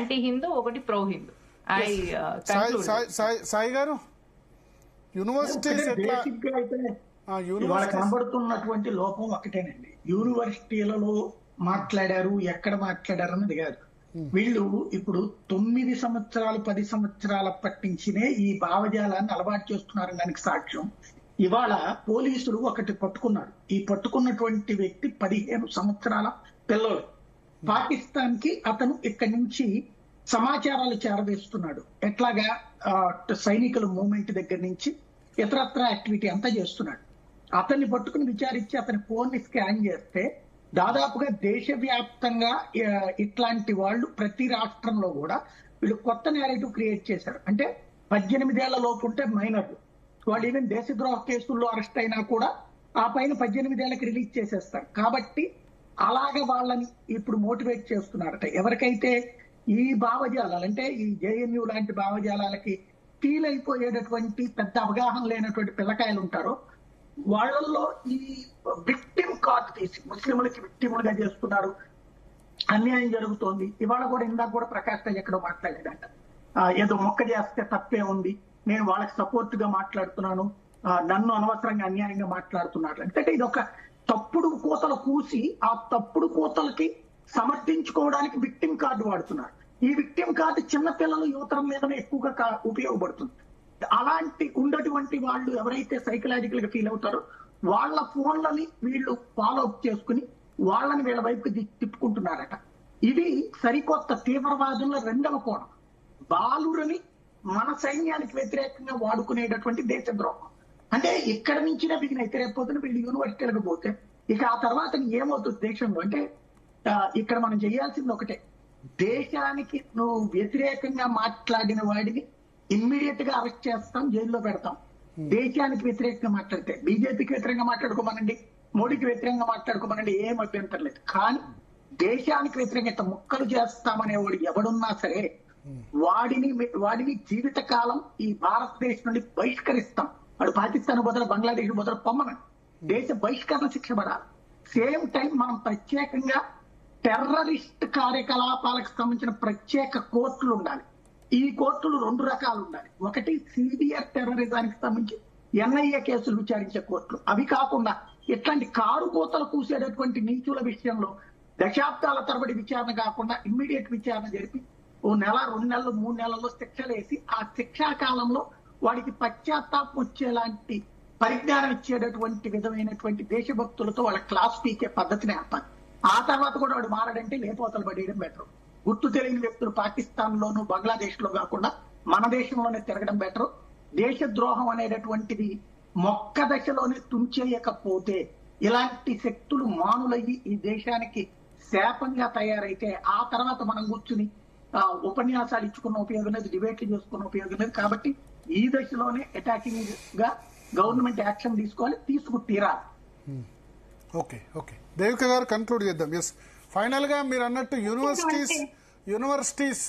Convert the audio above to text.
Anti Hindu, ఒకటి pro Hindu. Sai గారు, universities ఇవాళ కనబడుతున్నటువంటి లోపం ఒకటేనండి. యూనివర్సిటీలలో మాట్లాడారు, ఎక్కడ మాట్లాడారు అన్నది కాదు. వీళ్ళు ఇప్పుడు 9 సంవత్సరాలు 10 సంవత్సరాల పట్టించినే ఈ భావజాలాన్ని అలవాటు చేస్తున్నారని దానికి సాక్ష్యం ఇవాళ పోలీసులు ఒకటి పట్టుకున్నారు. ఈ పట్టుకున్నటువంటి వ్యక్తి 15 సంవత్సరాల పిల్లోడు. పాకిస్తాన్ కి అతను ఇక్కడి నుంచి సమాచారాలు చేరవేస్తున్నాడు. ఎట్లాగా సైనికుల మూవ్మెంట్ దగ్గర నుంచి ఇతరత్ర యాక్టివిటీ అంతా చేస్తున్నాడు. అతన్ని పట్టుకుని విచారించి అతని ఫోన్ ని స్కాన్ చేస్తే దాదాపుగా దేశవ్యాప్తంగా ఇట్లాంటి వాళ్ళు ప్రతి రాష్ట్రంలో కూడా వీళ్ళు కొత్త నేరేటివ్ క్రియేట్ చేశారు. అంటే 18 ఏళ్ల లోపు ఉంటే మైనర్లు, వాళ్ళు ఈవెన్ దేశద్రోహ కేసుల్లో అరెస్ట్ అయినా కూడా ఆ పైన 18 ఏళ్లకి రిలీజ్ చేసేస్తారు. కాబట్టి అలాగ వాళ్ళని ఇప్పుడు మోటివేట్ చేస్తున్నారట. ఎవరికైతే ఈ భావజాలాలు అంటే ఈ జేఎన్యూ లాంటి భావజాలాలకి ఫీల్ అయిపోయేటటువంటి పెద్ద అవగాహన లేనటువంటి పిల్లకాయలు ఉంటారో వాళ్ళల్లో ఈ విక్టిమ్ కార్డు తీసి ముస్లింలకి విక్టిములుగా చేస్తున్నారు. అన్యాయం జరుగుతోంది. ఇవాళ కూడా ఇందాక కూడా ప్రకాష్ రాజ్ ఎక్కడో మాట్లాడాడంట, ఏదో మొక్క చేస్తే తప్పే ఉంది, నేను వాళ్ళకి సపోర్ట్ గా మాట్లాడుతున్నాను, నన్ను అనవసరంగా అన్యాయంగా మాట్లాడుతున్నారు అంటే ఇది ఒక తప్పుడు కూతలు కూసి ఆ తప్పుడు కూతలకి సమర్థించుకోవడానికి విక్టిమ్ కార్డు వాడుతున్నారు. ఈ విక్టిమ్ కార్డు చిన్నపిల్లలు యువతరం మీదనే ఎక్కువగా ఉపయోగపడుతుంది. అలాంటి ఉన్నటువంటి వాళ్ళు ఎవరైతే సైకలాజికల్ గా ఫీల్ అవుతారో వాళ్ళ ఫోన్లని వీళ్ళు ఫాలో అప్ చేసుకుని వాళ్ళని వీళ్ళ వైపుకి తిప్పుకుంటున్నారట. ఇది సరికొత్త తీవ్రవాదంలో రెండవ కోణం. బాలురని మన సైన్యానికి వ్యతిరేకంగా వాడుకునేటటువంటి దేశద్రోహం. అంటే ఇక్కడి నుంచినే బిగిన రేపొద్దున వీళ్ళు యూనివర్సిటీలకు పోతే ఇక ఆ తర్వాత ఏమవుతుంది దేశంలో అంటే ఇక్కడ మనం చేయాల్సింది ఒకటే, దేశానికి నువ్వు వ్యతిరేకంగా మాట్లాడిన వాడిని ఇమ్మీడియట్ గా అరెస్ట్ చేస్తాం, జైల్లో పెడతాం. దేశానికి వ్యతిరేకంగా మాట్లాడితే బీజేపీకి వ్యతిరేకంగా మాట్లాడుకోమనండి, మోడీకి వ్యతిరేకంగా మాట్లాడుకోమనండి, ఏం అభ్యంతరం లేదు. కానీ దేశానికి వ్యతిరేకంగా ముక్కలు చేస్తామనేవాడు ఎవడున్నా సరే వాడిని జీవితకాలం ఈ భారతదేశం నుండి బహిష్కరిస్తాం. వాడు పాకిస్తాన్ బదులు బంగ్లాదేశ్ బదులు పొమ్మనండి, దేశ బహిష్కరణ శిక్ష పడాలి. సేమ్ టైం మనం ప్రత్యేకంగా టెర్రరిస్ట్ కార్యకలాపాలకు సంబంధించిన ప్రత్యేక కోర్టులు ఉండాలి. ఈ కోర్టులు 2 రకాలు ఉండాలి. ఒకటి సివియర్ టెర్రరిజానికి సంబంధించి ఎన్ఐఏ కేసులు విచారించే కోర్టులు. అవి కాకుండా ఇట్లాంటి కారు కోతలు కూసేటటువంటి నీచుల విషయంలో దశాబ్దాల తరబడి విచారణ కాకుండా ఇమ్మీడియట్ విచారణ జరిపి 1 నెల 2 నెలలు 3 నెలల్లో శిక్షలు వేసి ఆ శిక్షా కాలంలో వాడికి పశ్చాత్తాపం వచ్చేలాంటి పరిజ్ఞానం ఇచ్చేటటువంటి విధమైనటువంటి దేశభక్తులతో వాళ్ళ క్లాస్ పీకే పద్ధతిని ఏర్పాటు. ఆ తర్వాత కూడా వాడు మారడంటే లేపోతలు పడేయడం బెటర్. గుర్తు తెలియని వ్యక్తులు పాకిస్తాన్ లోను బంగ్లాదేశ్ లో కాకుండా మన దేశంలోనే తిరగడం బెటర్. దేశద్రోహం అనేటటువంటిది మొక్క దశలోనే తుంచేయకపోతే ఇలాంటి శక్తులు మానులయ్యి ఈ దేశానికి శాపంగా తయారైతే ఆ తర్వాత మనం కూర్చుని ఉపన్యాసాలు ఇచ్చుకున్న ఉపయోగం లేదు, డిబేట్లు చేసుకున్న ఉపయోగం లేదు. కాబట్టి ఈ దశలోనే అటాకింగ్ గా గవర్నమెంట్ యాక్షన్ తీసుకోవాలి, తీసుకుతీరాలి. ఓకే ఓకే దేవిక గారు కన్క్లూడ్ చేద్దాం. ఎస్, ఫైనల్ గా మీరు అన్నట్టు యూనివర్సిటీస్